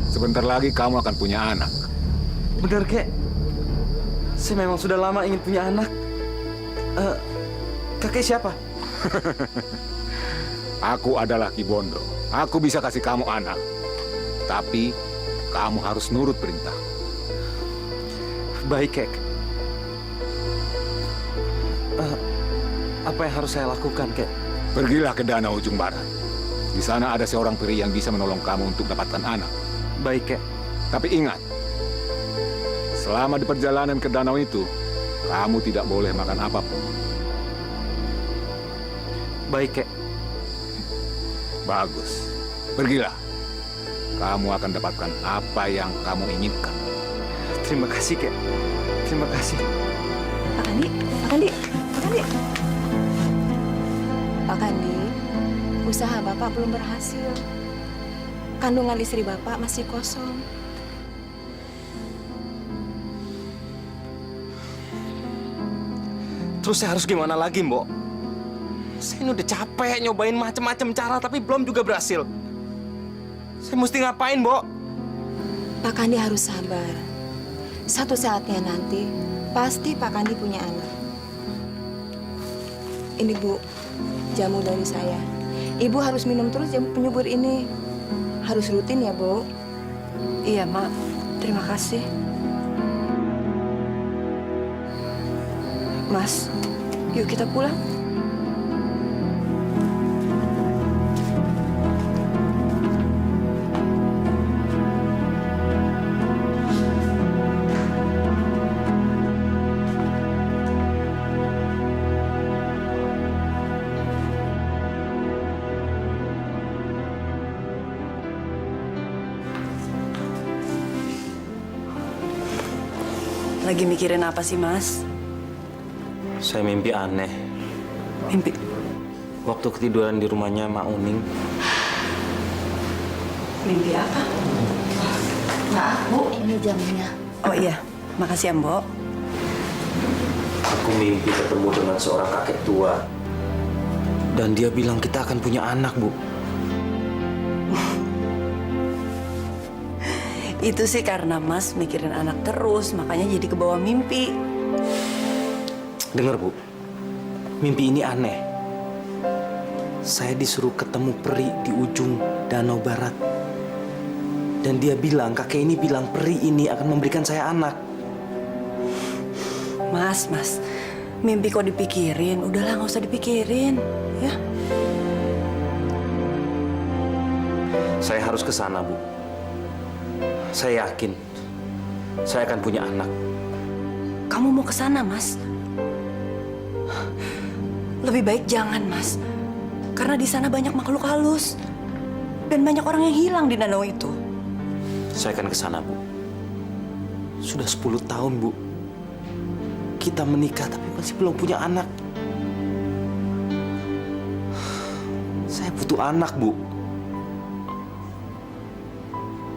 Sebentar lagi kamu akan punya anak. Bener, Kek. Saya memang sudah lama ingin punya anak. Kakek siapa? Aku adalah Ki Bondo. Aku bisa kasih kamu anak. Tapi kamu harus nurut perintah. Baik, Kek. Apa yang harus saya lakukan, Kek? Pergilah ke danau ujung barat. Di sana ada seorang peri yang bisa menolong kamu untuk dapatkan anak. Baik, Kek. Tapi ingat, selama di perjalanan ke danau itu, kamu tidak boleh makan apapun. Baik, Kek. Bagus. Pergilah. Kamu akan dapatkan apa yang kamu inginkan. Terima kasih, Kek. Terima kasih. Pak Kandi, Pak Kandi, Pak Kandi. Pak Kandi, usaha Bapak belum berhasil. Kandungan istri Bapak masih kosong. Terus saya harus gimana lagi, Mbok? Saya ini udah capek nyobain macam-macam cara, tapi belum juga berhasil. Saya mesti ngapain, Mbok? Pak Kandi harus sabar. Satu saatnya nanti, pasti Pak Kandi punya anak. Ini, Bu, jamu dari saya. Ibu harus minum terus jamu penyubur ini. Harus rutin ya, Bu. Iya, Mak. Terima kasih. Mas, yuk kita pulang. Lagi mikirin apa sih, Mas? Saya mimpi aneh. Mimpi? Waktu ketiduran di rumahnya Mak Uning. Mimpi apa? Maaf, Bu, ini jamunya. Oh iya, makasih ya, Mbok. Aku mimpi ketemu dengan seorang kakek tua. Dan dia bilang kita akan punya anak, Bu. Itu sih karena Mas mikirin anak terus, makanya jadi kebawa mimpi. Dengar, Bu. Mimpi ini aneh. Saya disuruh ketemu peri di ujung danau barat. Dan dia bilang, kakek ini bilang peri ini akan memberikan saya anak. Mas, mimpi kok dipikirin? Udahlah, nggak usah dipikirin, ya. Saya harus ke sana, Bu. Saya yakin saya akan punya anak. Kamu mau ke sana, Mas? Lebih baik jangan, Mas. Karena di sana banyak makhluk halus. Dan banyak orang yang hilang di danau itu. Saya akan ke sana, Bu. Sudah 10 tahun, Bu. Kita menikah tapi masih belum punya anak. Saya butuh anak, Bu.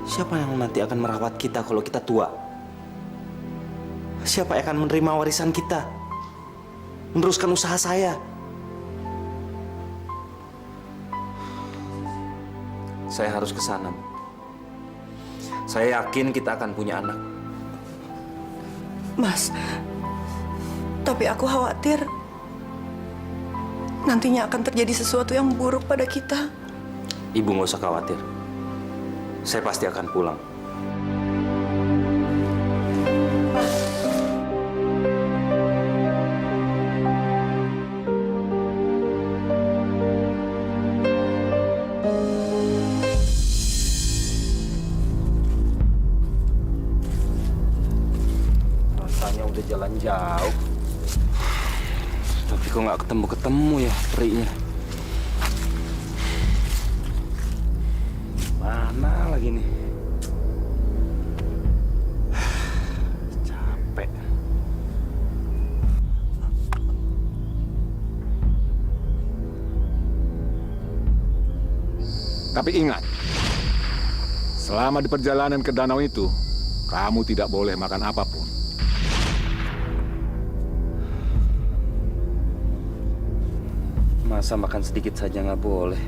Siapa yang nanti akan merawat kita kalau kita tua? Siapa yang akan menerima warisan kita? Meneruskan usaha saya? Saya harus ke sana, Bu. Saya yakin kita akan punya anak. Mas, tapi aku khawatir nantinya akan terjadi sesuatu yang buruk pada kita. Ibu nggak usah khawatir. Saya pasti akan pulang. Rasanya udah jalan jauh. Tapi kok nggak ketemu-ketemu ya perinya. Mana lagi nih? Capek. Tapi ingat, selama di perjalanan ke danau itu, kamu tidak boleh makan apapun. Masa makan sedikit saja nggak boleh?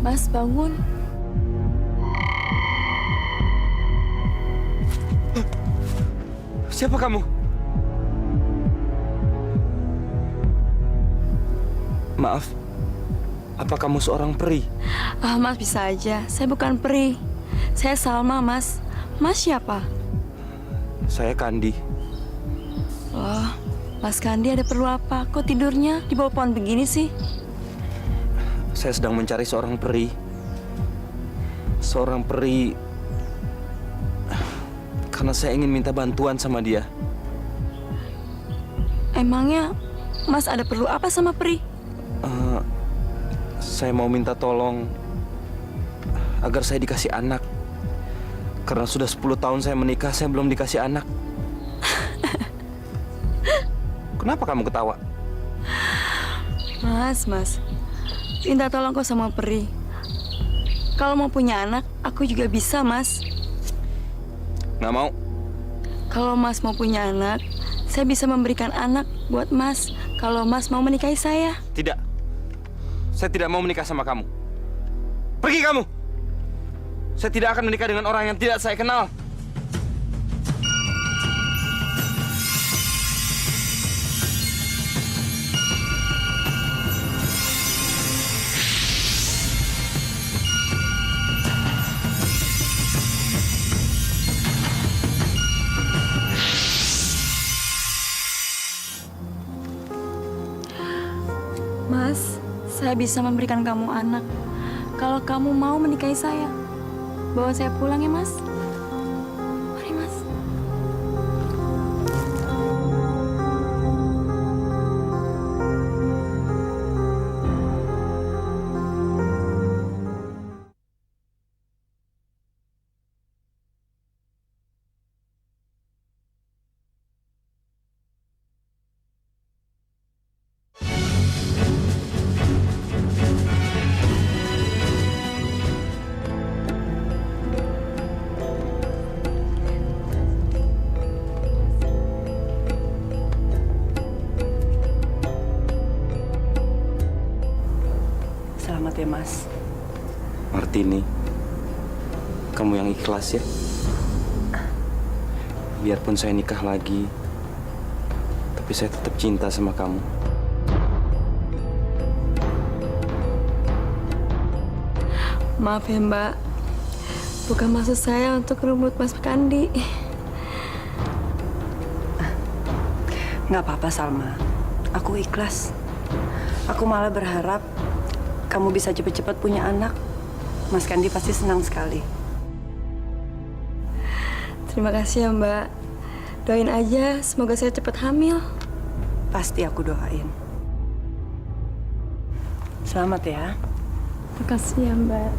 Mas, bangun. Siapa kamu? Maaf, apa kamu seorang peri? Ah, Mas bisa aja. Saya bukan peri. Saya Salma, Mas. Mas siapa? Saya Kandi. Oh, Mas Kandi ada perlu apa? Kok tidurnya di bawah pohon begini sih? Saya sedang mencari seorang peri. Seorang peri karena saya ingin minta bantuan sama dia. Emangnya Mas ada perlu apa sama peri? Saya mau minta tolong agar saya dikasih anak. Karena sudah 10 tahun saya menikah, saya belum dikasih anak. Kenapa kamu ketawa? Mas, minta tolong kok sama peri. Kalau mau punya anak, aku juga bisa, Mas. Nggak mau. Kalau Mas mau punya anak, saya bisa memberikan anak buat Mas. Kalau Mas mau menikahi saya. Tidak. Saya tidak mau menikah sama kamu. Pergi kamu. Saya tidak akan menikah dengan orang yang tidak saya kenal. Mas, saya bisa memberikan kamu anak. Kalau kamu mau menikahi saya, bawa saya pulang ya, Mas. Mari, Mas. Selamat ya, Mas. Martini, kamu yang ikhlas ya. Biarpun saya nikah lagi, tapi saya tetap cinta sama kamu. Maaf ya, Mbak. Bukan maksud saya untuk rebut Mas Kandi. Nggak apa-apa, Salma. Aku ikhlas. Aku malah berharap kamu bisa cepat-cepat punya anak. Mas Kandi pasti senang sekali. Terima kasih ya, Mbak. Doain aja, semoga saya cepat hamil. Pasti aku doain. Selamat ya. Terima kasih ya, Mbak.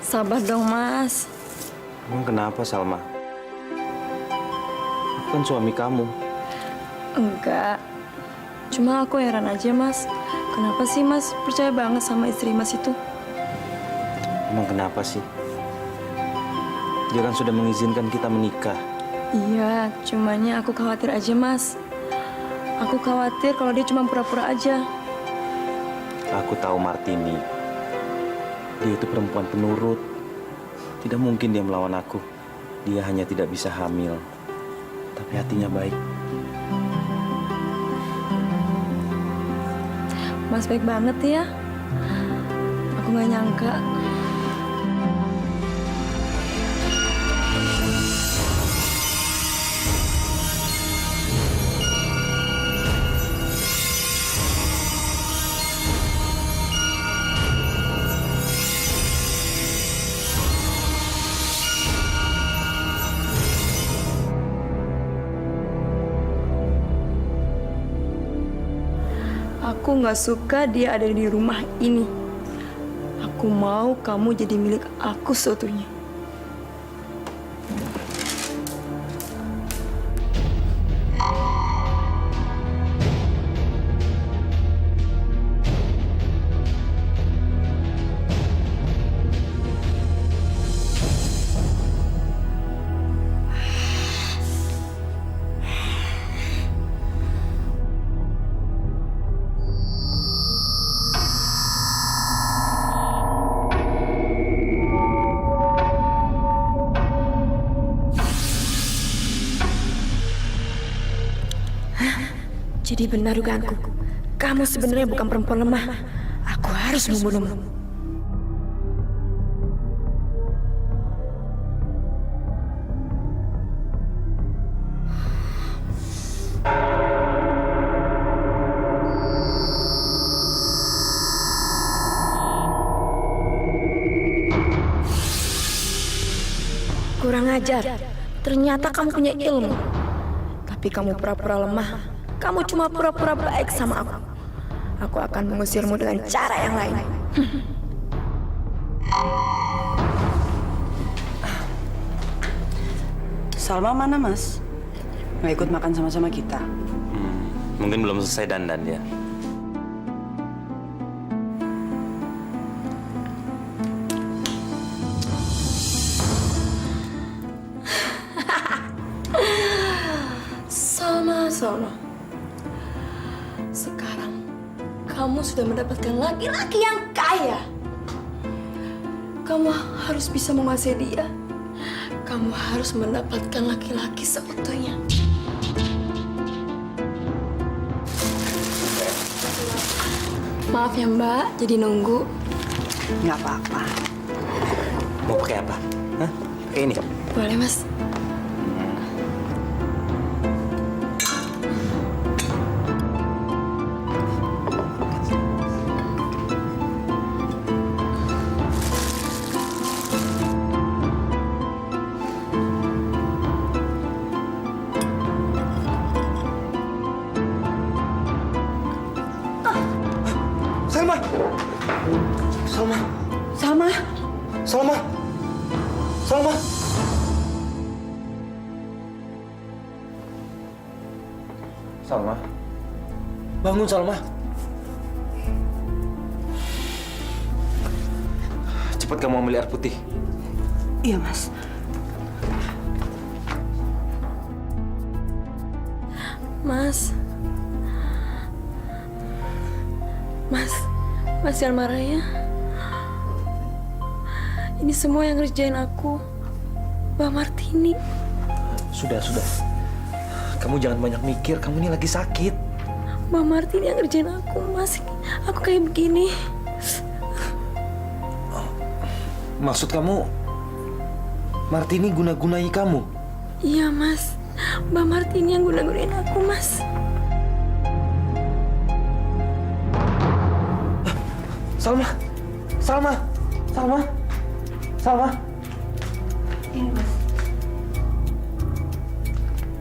Sabar dong, Mas. Emang kenapa, Salma? Aku kan suami kamu. Enggak. Cuma aku heran aja, Mas. Kenapa sih Mas percaya banget sama istri Mas itu? Emang kenapa sih? Dia kan sudah mengizinkan kita menikah. Iya, cumannya aku khawatir aja, Mas. Aku khawatir kalau dia cuma pura-pura aja. Aku tahu Martini. Dia itu perempuan penurut. Tidak mungkin dia melawan aku. Dia hanya tidak bisa hamil. Tapi hatinya baik. Mas baik banget ya. Aku nggak nyangka. Aku nggak suka dia ada di rumah ini. Aku mau kamu jadi milik aku seutuhnya. Jadi benar dugaanku. Kamu sebenarnya bukan perempuan lemah. Aku harus membunuhmu. Kurang ajar. Ternyata kamu punya ilmu. Tapi kamu pura-pura lemah. Kamu cuma pura-pura baik sama aku. Aku akan mengusirmu dengan cara yang lain. Salma mana, Mas? Nggak ikut makan sama-sama kita. Mungkin belum selesai dandan dia. Salma. Sekarang kamu sudah mendapatkan laki-laki yang kaya. Kamu harus bisa menguasai dia. Kamu harus mendapatkan laki-laki seutuhnya. Maaf ya Mbak, jadi nunggu. Nggak apa-apa. Mau pakai apa? Hah? Pakai ini? Boleh Mas. Salma! Salma! Salma, Salma! Salma! Salma! Bangun, Salma! Cepat kamu ambil air putih. iya Mas. Mas jangan marah ya. Ini semua yang ngerjain aku, Mbak Martini. Sudah. Kamu jangan banyak mikir, kamu ini lagi sakit. Mbak Martini yang ngerjain aku, Mas. Aku kayak begini. Maksud kamu, Martini guna-gunai kamu? Iya, Mas. Mbak Martini yang guna-gunain aku, Mas. Salma! Ini Mas.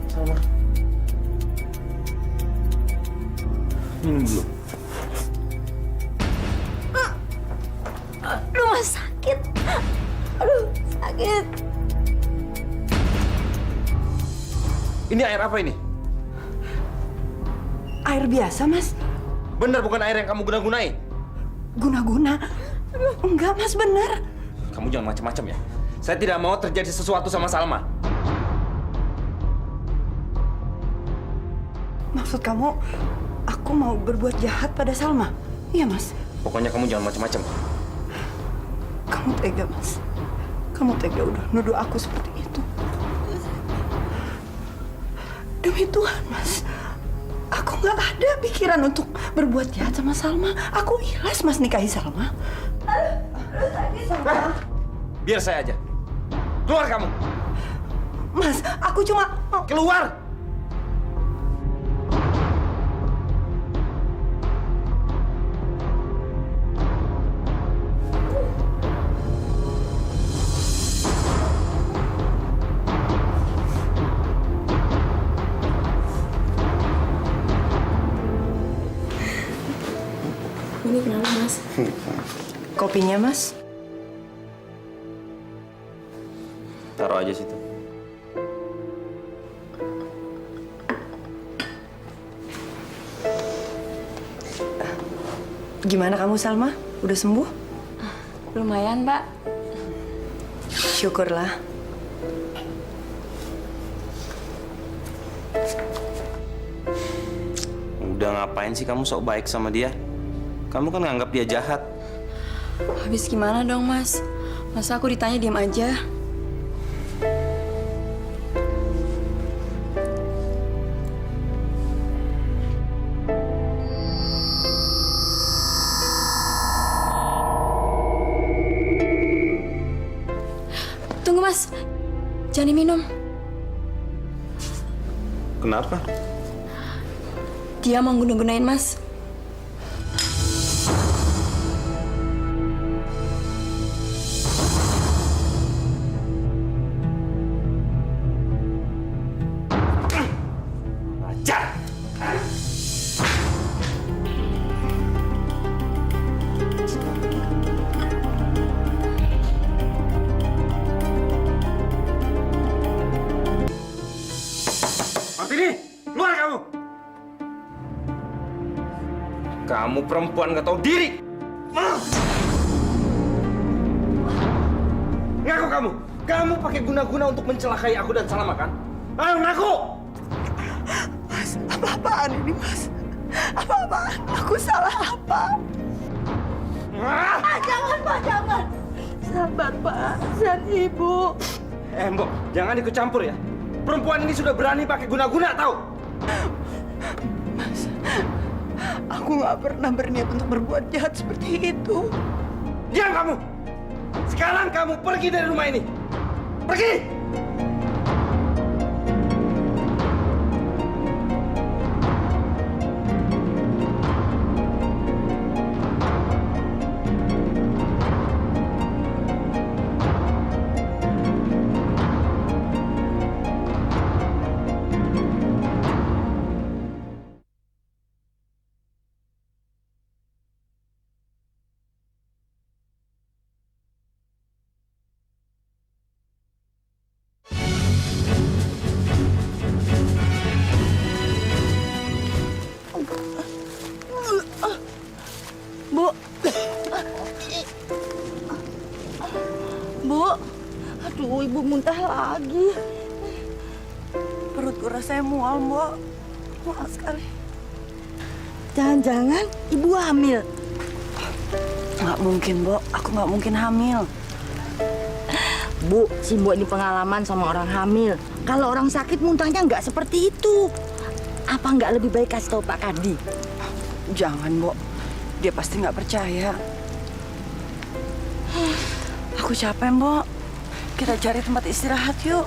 Salma. Minum dulu. Aduh, Mas, sakit. Aduh, sakit. Ini air apa ini? Air biasa, Mas. Benar bukan air yang kamu guna-gunai? Guna-guna. Enggak, Mas, benar. Kamu jangan macam-macam ya. Saya tidak mau terjadi sesuatu sama Salma. Maksud kamu, aku mau berbuat jahat pada Salma? Iya, Mas. Pokoknya kamu jangan macam-macam. Kamu tega, Mas. Kamu tega udah nuduh aku seperti itu. Demi Tuhan, Mas. Aku nggak ada pikiran untuk berbuat jahat sama Salma. Aku ikhlas, Mas, nikahi Salma. Biar saya aja. Keluar kamu. Mas, aku cuma... Keluar! Kopinya, Mas? Taruh aja situ. Gimana kamu, Salma? Udah sembuh? Lumayan, Mbak. Syukurlah. Udah ngapain sih kamu sok baik sama dia? Kamu kan nganggap dia jahat. Habis gimana dong, Mas? Masa aku ditanya diam aja? Tunggu, Mas. Jangan diminum. Kenapa? Dia mau guna-gunain Mas. Ajar! Martini, keluar kamu! Kamu perempuan gak tahu diri! Ngaku kamu! Kamu pakai guna-guna untuk mencelakai aku dan Salma kan? Ayo ngaku! Mas, apa-apaan ini, Mas? Apa-apaan? Aku salah apa? Jangan, Pak, jangan. Sabar, Pak. Dan Ibu. Mbok, jangan ikut campur ya. Perempuan ini sudah berani pakai guna-guna, tahu? Aku nggak pernah berniat untuk berbuat jahat seperti itu. Diam kamu! Sekarang kamu pergi dari rumah ini. Pergi! Bu. Bu. Aduh, Ibu muntah lagi. Perutku rasanya mual, Mbok. Mual sekali. Jangan-jangan ibu hamil. Nggak mungkin, Mbok. Aku nggak mungkin hamil. Bu, si Mbok ini pengalaman sama orang hamil. Kalau orang sakit muntahnya nggak seperti itu. Apa nggak lebih baik kasih tahu Pak Kardi? Jangan, Mbok. Dia pasti nggak percaya. Aku capek, Mbok. Kita cari tempat istirahat yuk.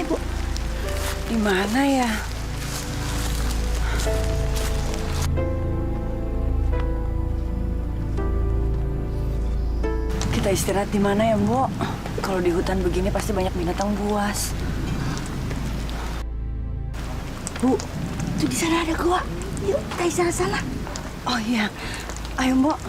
Bu. Di mana ya? Kita istirahat di mana ya, Mbok? Kalau di hutan begini pasti banyak binatang buas. Bu, tuh di sana ada gua. Yuk, kita istirahat sana. Oh iya, ayo, Mbok.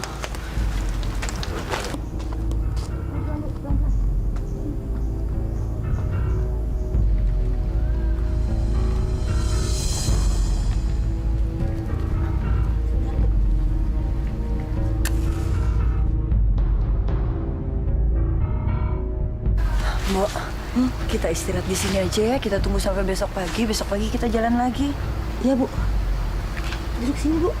Mbok, kita istirahat di sini aja ya. Kita tunggu sampai besok pagi. Besok pagi kita jalan lagi. Iya, Bu. Duduk sini, Bu.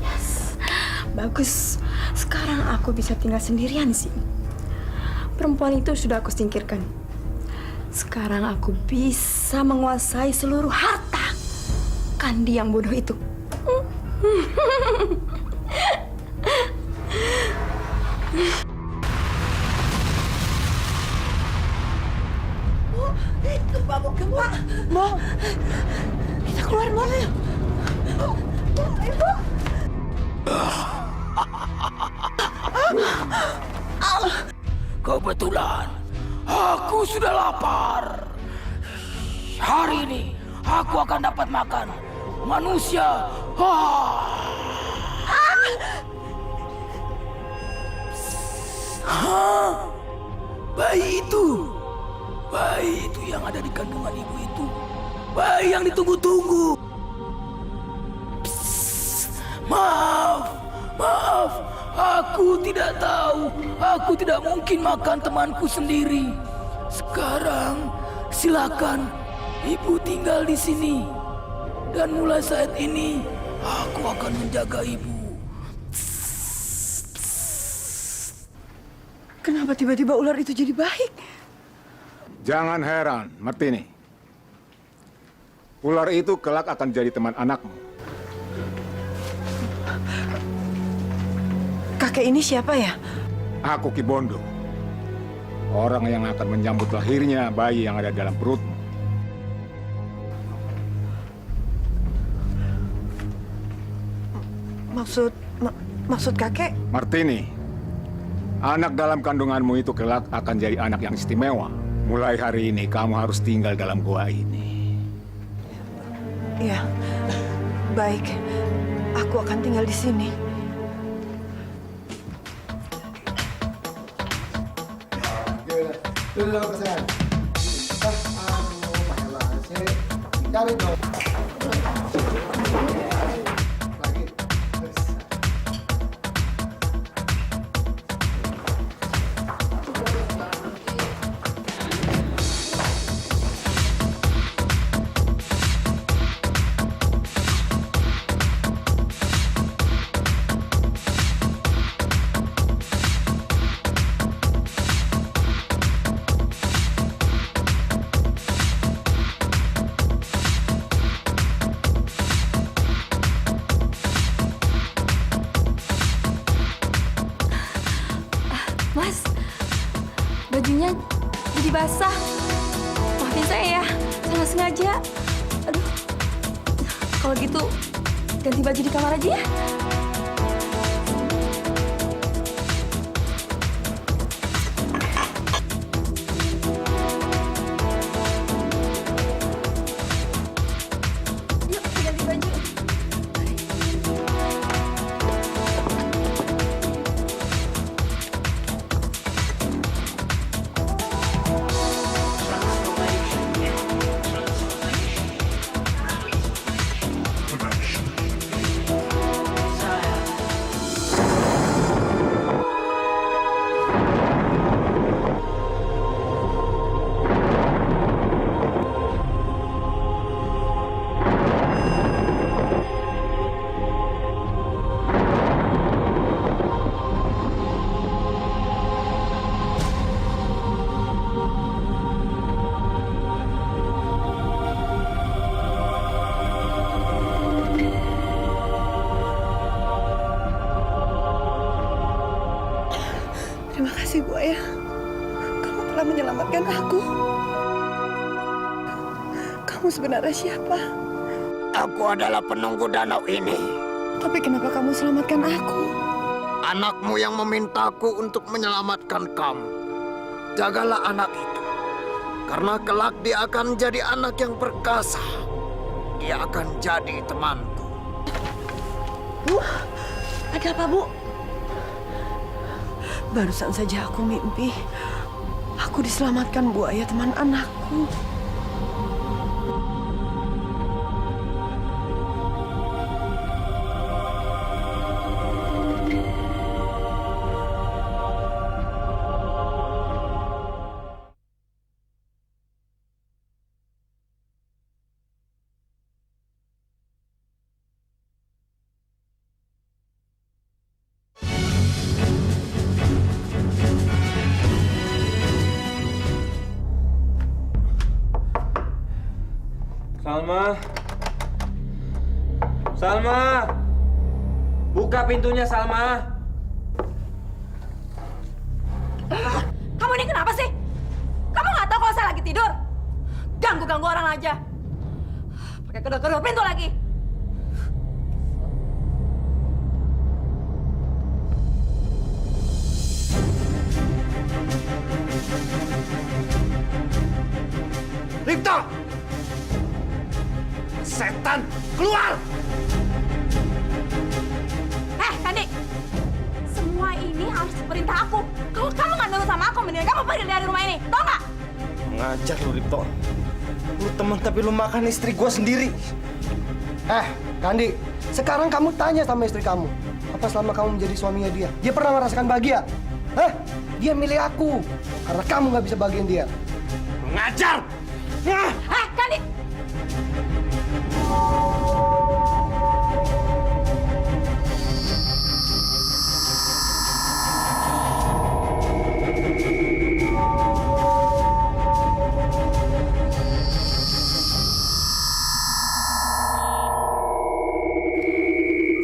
Yes. Bagus. Sekarang aku bisa tinggal sendirian sih. Perempuan itu sudah aku singkirkan. Sekarang aku bisa menguasai seluruh harta Kandi yang bodoh itu. Gempa, Bu. Gempa. Bu. Kita keluar, Bu. Bu. Bu. Ayo, Bu. Kebetulan aku sudah lapar. Hari ini aku akan dapat makan manusia. Hah? Hah? Bayi itu yang ada di kandungan ibu itu, bayi yang ditunggu-tunggu. Maaf, aku tidak tahu. Aku tidak mungkin makan temanku sendiri. Sekarang, silakan ibu tinggal di sini. Dan mulai saat ini, aku akan menjaga ibu. Kenapa tiba-tiba ular itu jadi baik? Jangan heran, Martini. Ular itu kelak akan jadi teman anakmu. Kakek ini siapa ya? Aku Ki Bondo. Orang yang akan menyambut lahirnya bayi yang ada dalam perutmu. Maksud kakek? Martini, anak dalam kandunganmu itu kelak akan jadi anak yang istimewa. Mulai hari ini kamu harus tinggal dalam gua ini. Iya, baik. Aku akan tinggal di sini. Mas, bajunya jadi basah. Maafin saya ya, saya nggak sengaja. Aduh, kalau gitu ganti baju di kamar aja ya. Yuk, ganti baju. Terima kasih, Bu Ayah. Kamu telah menyelamatkan aku. Kamu sebenarnya siapa? Aku adalah penunggu danau ini. Tapi kenapa kamu selamatkan aku? Anakmu yang memintaku untuk menyelamatkan kamu. Jagalah anak itu. Karena kelak dia akan jadi anak yang perkasa. Dia akan jadi temanku. Bu, ada apa, Bu? Barusan saja aku mimpi. Aku diselamatkan Bu Ayah, teman anakku. Salma. Salma. Buka pintunya, Salma. Kamu ini kenapa sih? Kamu nggak tahu kalau saya lagi tidur? Ganggu-ganggu orang aja. Pakai kedor-kedor pintu lagi. Ripta! Setan! Keluar! Kandi, semua ini harus perintah aku. Kalau kamu nggak nurut sama aku, mendingan kamu pergi dari rumah ini, tau nggak? Ngajar lu, Ripto. Lu teman tapi lu makan istri gua sendiri. Kandi, sekarang kamu tanya sama istri kamu. Apa selama kamu menjadi suaminya dia pernah merasakan bahagia? Dia milih aku. Karena kamu nggak bisa bahagiain dia. Ngajar! Kandi!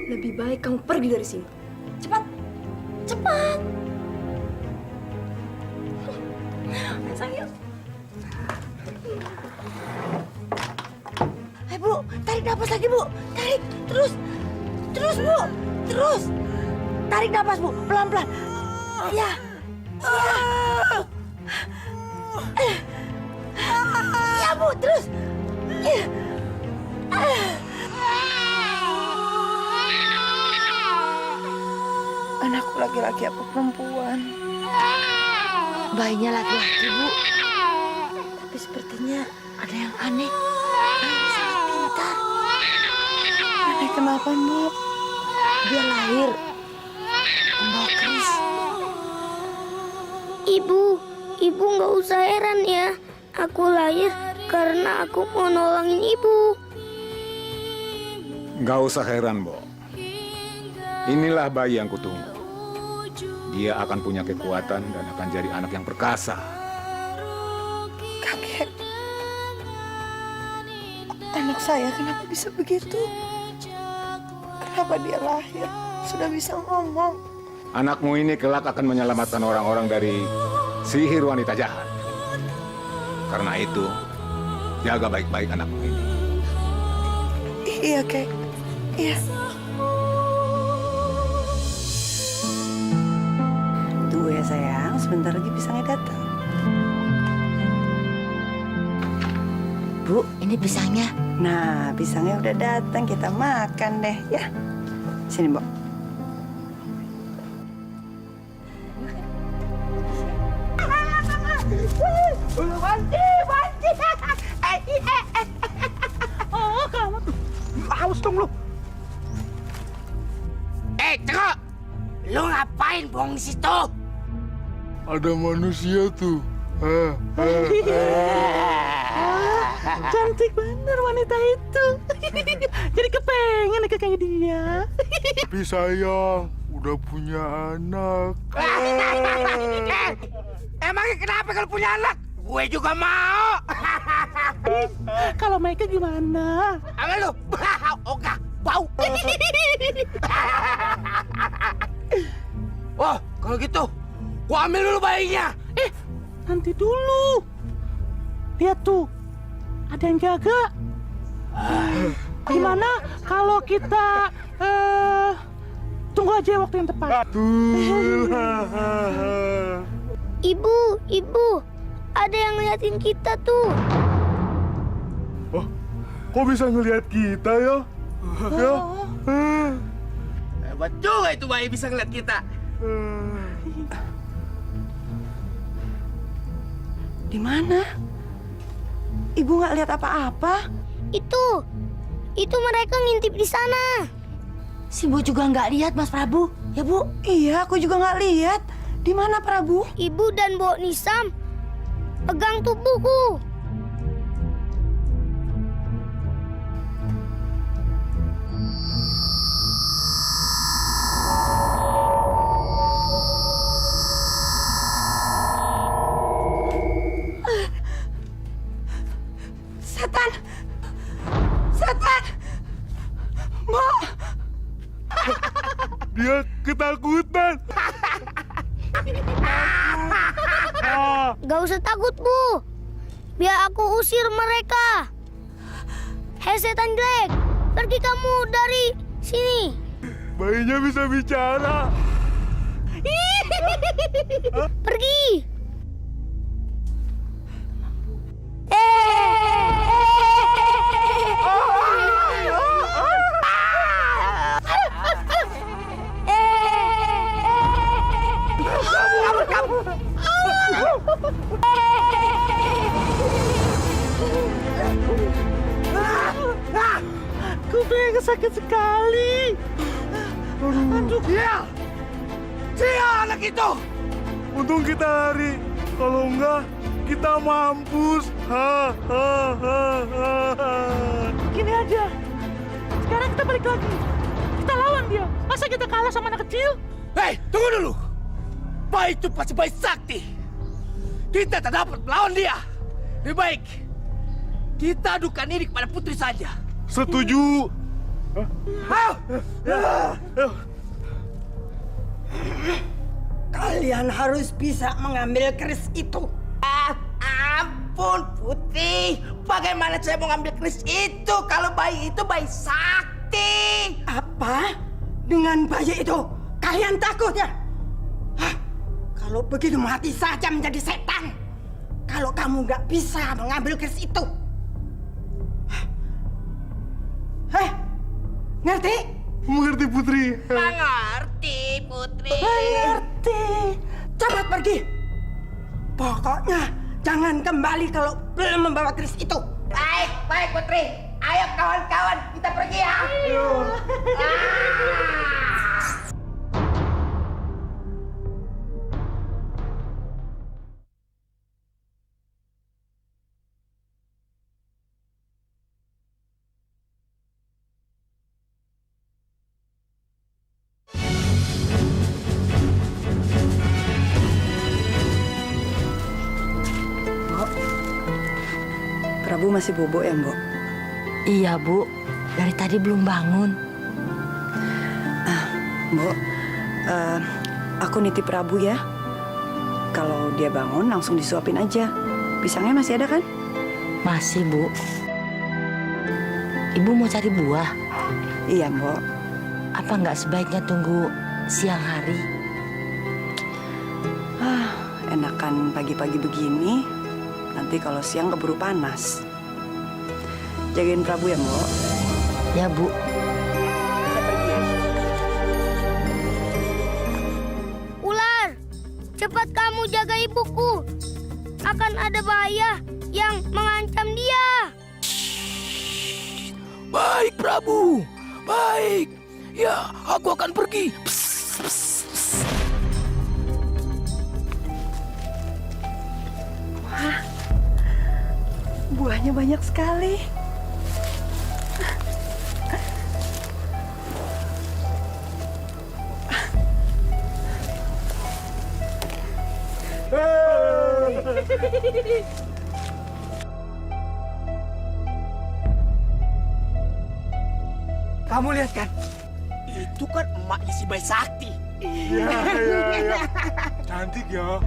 Lebih baik kamu pergi dari sini. Cepat! Cepat! Sayang. Bu, tarik napas lagi, Bu. Tarik, terus. Terus, Bu. Terus. Tarik napas, Bu. Pelan-pelan. Ya. Ya, Bu, terus. Anakku laki-laki apa perempuan? Bayinya laki-laki, Bu. Tapi sepertinya ada yang aneh. Bayinya sangat pintar. Aneh kenapa, Mbak? Dia lahir membawa keris. Ibu nggak usah heran ya. Aku lahir karena aku mau nolongin ibu. Nggak usah heran, Bo. Inilah bayi yang kutunggu. Dia akan punya kekuatan dan akan jadi anak yang perkasa. Kakek, anak saya kenapa bisa begitu? Kenapa dia lahir sudah bisa ngomong? Anakmu ini kelak akan menyelamatkan orang-orang dari sihir wanita jahat. Karena itu, jaga baik-baik anakmu ini. Iya, Kek. Iya. Tunggu ya, sayang. Sebentar lagi pisangnya datang. Bu, ini pisangnya. Nah, pisangnya udah datang. Kita makan deh, ya. Sini, Mbak. Oh, kamu tuh. Haus dong lu. Ceko! Lu ngapain bohong di situ? Ada manusia tuh. Cantik bener wanita itu. Jadi kepengen nih kayak dia. Tapi sayang, udah punya anak. Emangnya kenapa kalau punya anak? Gue juga mau. Kalau mereka gimana? Apa lu? Ogah, bau. Oh, kalau gitu, gua ambil dulu bayinya. Nanti dulu. Lihat tuh, ada yang jaga. Gimana kalau kita tunggu aja waktu yang tepat? Ibu, ada yang ngeliatin kita tuh. Oh, kok bisa ngelihat kita ya? Ya? Hebat juga itu bayi bisa ngeliat kita. Di mana? Ibu nggak lihat apa-apa. Itu mereka ngintip di sana. Si Bu juga nggak lihat, Mas Prabu. Ya, Bu? Iya, aku juga nggak lihat. Di mana, Prabu? Ibu dan Mbok Nisam pegang tubuhku. Setan! Setan! Mbak! Dia ketakutan. Gak usah takut, Bu. Biar aku usir mereka. Hei setan jelek, pergi kamu dari sini. Bayinya bisa bicara. Pergi. sakit sekali. Aduh. Dia anak itu. Untung kita lari. Kalau enggak, kita mampus. Gini aja. Sekarang kita balik lagi. Kita lawan dia. Masa kita kalah sama anak kecil? Hei, tunggu dulu. Bai itu pasti Bai sakti. Kita tak dapat melawan dia. Lebih baik kita adukan ini kepada putri saja. Setuju. Kalian harus bisa mengambil keris itu. Ampun, Putri. Bagaimana saya mau ngambil keris itu kalau bayi itu bayi sakti? Apa? Dengan bayi itu kalian takut ya? Hah? Kalau begitu mati saja menjadi setan. Kalau kamu nggak bisa mengambil keris itu. Heh, ngerti? Mengerti, Putri. Mengerti, Putri. Mengerti. Cepat pergi. Pokoknya jangan kembali kalau belum membawa keris itu. Baik, baik, Putri. Ayo kawan-kawan, kita pergi ya. Prabu masih bobo ya, Mbok? Iya, Bu. Dari tadi belum bangun. Mbok, aku nitip Prabu ya. Kalau dia bangun langsung disuapin aja. Pisangnya masih ada kan? Masih, Bu. Ibu mau cari buah? Iya, Mbok. Apa nggak sebaiknya tunggu siang hari? Enakan pagi-pagi begini. Nanti kalau siang keburu panas. Jagain Prabu ya, Mbok. Ya, Bu. Ular, cepat kamu jaga ibuku. Akan ada bahaya yang mengancam dia. Baik, Prabu. Baik. Ya, aku akan pergi. Buahnya banyak sekali. Kamu lihat kan? Itu kan emaknya si Bai Sakti. Iya. Cantik ya.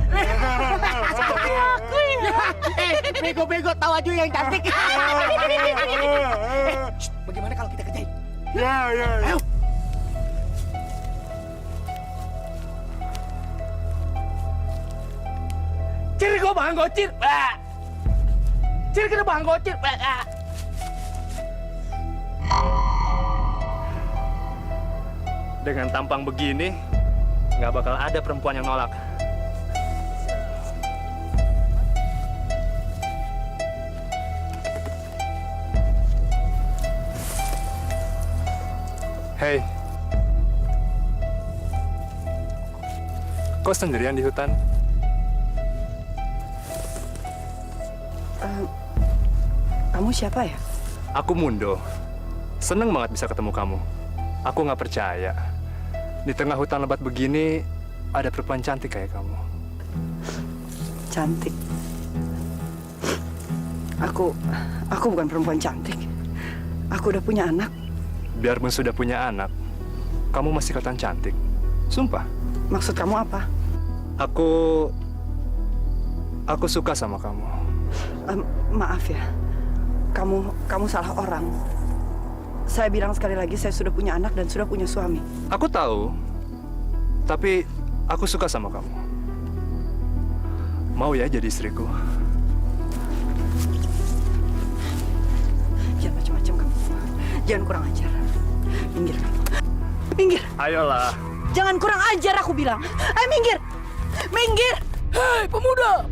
Bego-bego tahu aja yang cantik. Bagaimana kalau kita kerjain? Ya. Ayo. Ciri gue bang gocir. Ciri kena bang gocir. Dengan tampang begini, nggak bakal ada perempuan yang nolak. Hei, kau sendirian di hutan? Kamu siapa ya? Aku Mundo. Seneng banget bisa ketemu kamu. Aku nggak percaya. Di tengah hutan lebat begini, ada perempuan cantik kayak kamu. Cantik. Aku bukan perempuan cantik. Aku udah punya anak. Biarpun sudah punya anak, kamu masih kelihatan cantik. Sumpah. Maksud kamu apa? Aku suka sama kamu. Maaf ya. Kamu salah orang. Saya bilang sekali lagi, saya sudah punya anak dan sudah punya suami. Aku tahu, tapi aku suka sama kamu. Mau ya jadi istriku? Jangan macam-macam kamu. Jangan kurang ajar. Minggir kamu. Minggir. Ayolah. Jangan kurang ajar aku bilang. Ayo minggir. Minggir. Hei, pemuda.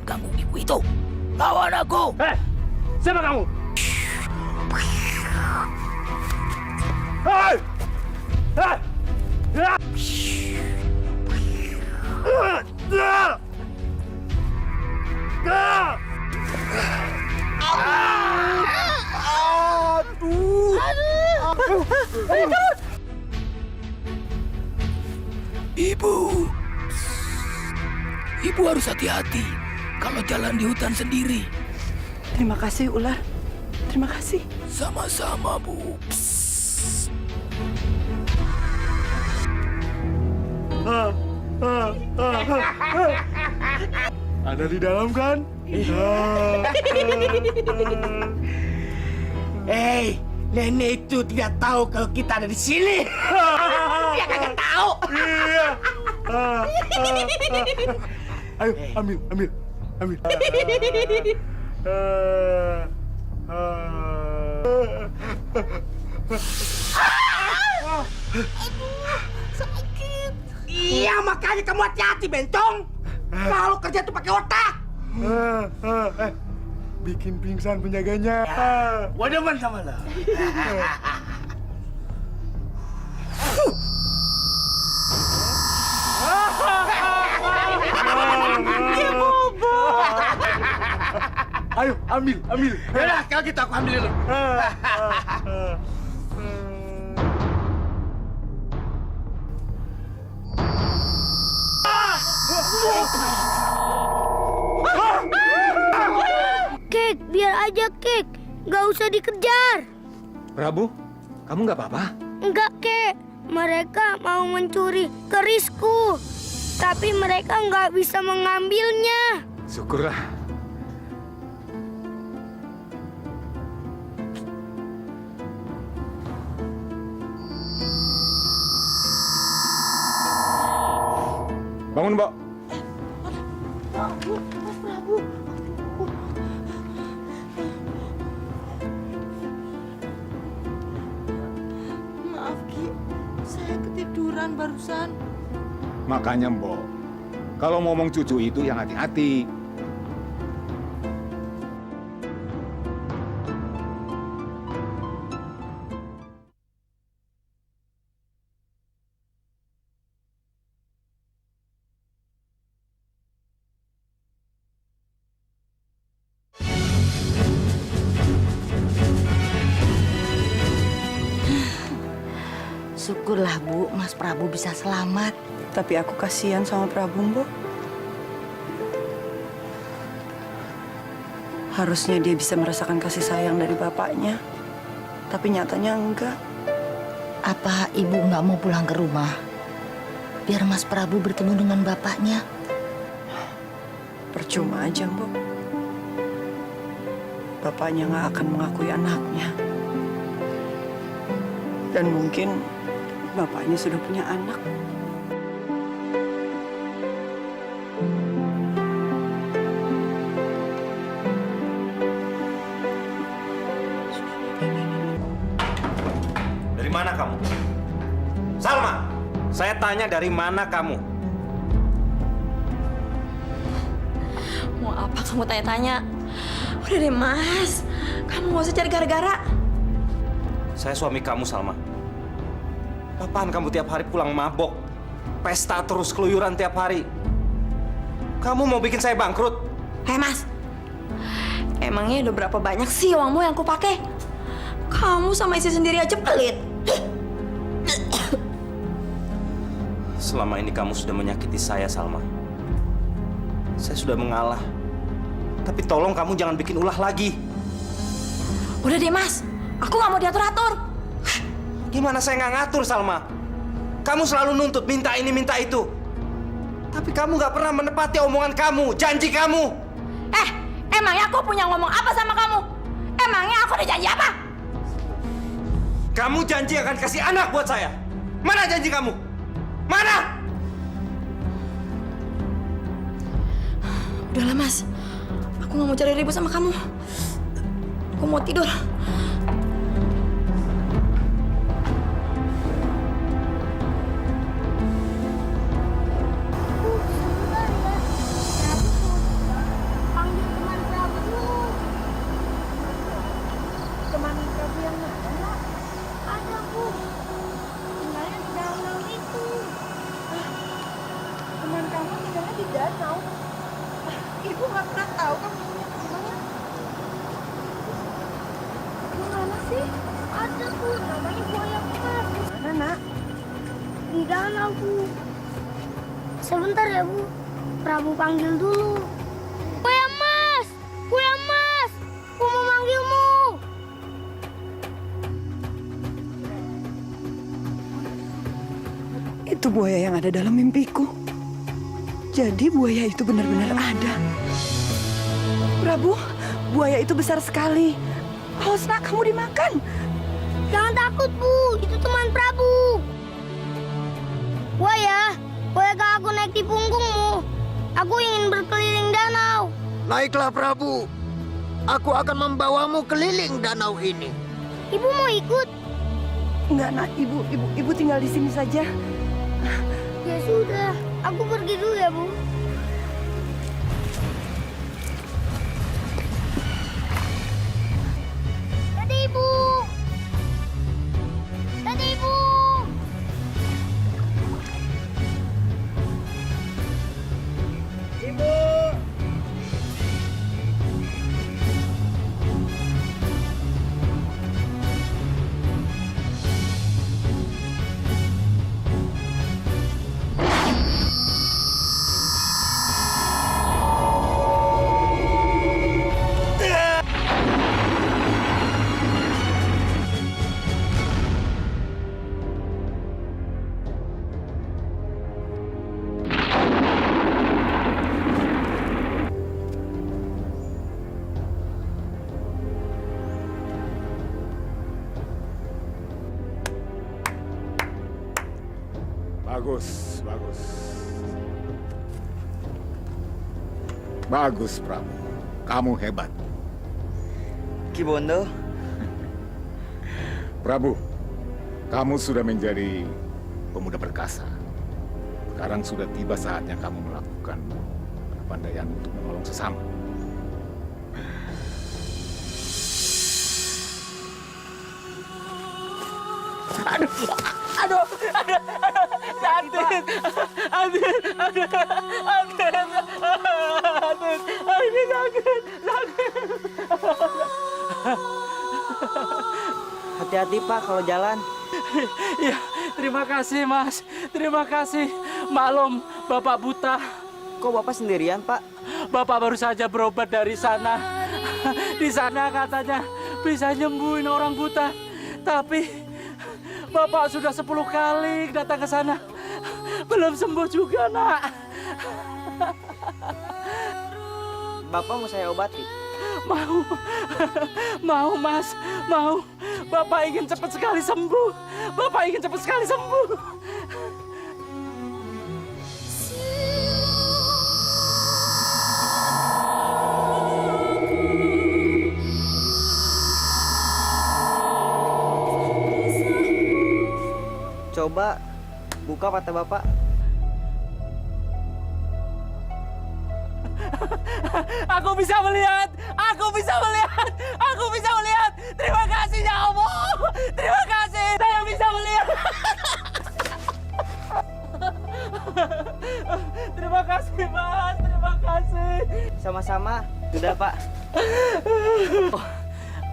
Ganggu ibu itu. Lawan aku. Hei, siapa kamu? Ibu harus hati-hati kalau jalan di hutan sendiri. Terima kasih, Ular. Terima kasih. Sama-sama, Bu. Ada di dalam kan? Hei, nenek itu tidak tahu kalau kita ada di sini. Dia kagak tahu. Iya. Ayo, ambil. Iya, makanya kamu hati-hati, Bencong. Kalau kerja tuh pakai otak. Bikin pingsan penjaganya. Gua demen sama lo. Ayo, ambil. Yaudah, kalau gitu aku ambil dulu. Kek, biar aja Kek. Nggak usah dikejar. Prabu, kamu nggak apa-apa? Enggak, Kek. Mereka mau mencuri kerisku. Tapi mereka nggak bisa mengambilnya. Syukurlah. Bangun, Mbak. Maaf, Ki. Saya ketiduran barusan. Makanya, Mbok, kalau ngomong cucu itu yang hati-hati. Syukurlah, Bu, Mas Prabu bisa selamat. Tapi aku kasihan sama Prabu, Mbok. Harusnya dia bisa merasakan kasih sayang dari bapaknya. Tapi nyatanya enggak. Apa Ibu nggak mau pulang ke rumah? Biar Mas Prabu bertemu dengan bapaknya. Percuma aja, Mbok. Bapaknya nggak akan mengakui anaknya. Dan mungkin bapaknya sudah punya anak. Dari mana kamu? Salma, saya tanya dari mana kamu? Mau apa kamu tanya-tanya? Udah deh, Mas. Kamu nggak usah cari gara-gara. Saya suami kamu, Salma. Apaan kamu tiap hari pulang mabok? Pesta terus, keluyuran tiap hari. Kamu mau bikin saya bangkrut? Hei, Mas. Emangnya udah berapa banyak sih uangmu yang kupakai? Kamu sama istri sendiri aja pelit. Selama ini kamu sudah menyakiti saya, Salma. Saya sudah mengalah. Tapi tolong kamu jangan bikin ulah lagi. Udah deh, Mas. Aku nggak mau diatur-atur. Gimana saya nggak ngatur, Salma? Kamu selalu nuntut minta ini, minta itu. Tapi kamu nggak pernah menepati omongan kamu, janji kamu. Emangnya aku punya ngomong apa sama kamu? Emangnya aku udah janji apa? Kamu janji akan kasih anak buat saya. Mana janji kamu? Mana? Udahlah, Mas. Aku nggak mau cari ribut sama kamu. Aku mau tidur. Teman Prabu yang mana? Ada, Bu. Tinggalnya di nggak pernah tahu kamu gimana. Gimana sih? Ada Bu, namanya buaya emas. Mana, Nak? Di danau Bu. Sebentar ya Bu, Prabu panggil dulu. Buaya emas, buaya emas, aku mau manggilmu. Itu buaya yang ada dalam mimpiku. Jadi buaya itu benar-benar ada. Prabu, buaya itu besar sekali. Awas Nak, kamu dimakan. Jangan takut Bu, itu teman Prabu. Buaya, bolehkah aku naik di punggungmu? Aku ingin berkeliling danau. Naiklah Prabu. Aku akan membawamu keliling danau ini. Ibu mau ikut? Enggak, Nak. Ibu tinggal di sini saja. Ya sudah, aku pergi dulu ya Bu. Dadah Ibu. Dadah Ibu. Bagus, bagus. Bagus, Prabu. Kamu hebat. Kibondo, Prabu, kamu sudah menjadi pemuda perkasa. Sekarang sudah tiba saatnya kamu melakukan kepandaian untuk menolong sesama. Hati-hati Pak kalau jalan. Ya, terima kasih Mas. Terima kasih. Maklum, Bapak buta. Kok Bapak sendirian Pak? Bapak baru saja berobat dari sana. Di sana katanya bisa nyembuhin orang buta. Tapi Bapak sudah 10 kali datang ke sana. Belum sembuh juga, Nak. Bapak mau saya obati? Mau Mas, mau. Bapak ingin cepat sekali sembuh. Bapak ingin cepat sekali sembuh. Coba buka mata Bapak. Aku bisa melihat. Aku bisa melihat. Aku bisa melihat. Terima kasih ya Allah. Terima kasih. Saya bisa melihat. Terima kasih Mas. Terima kasih. Sama-sama. Sudah Pak.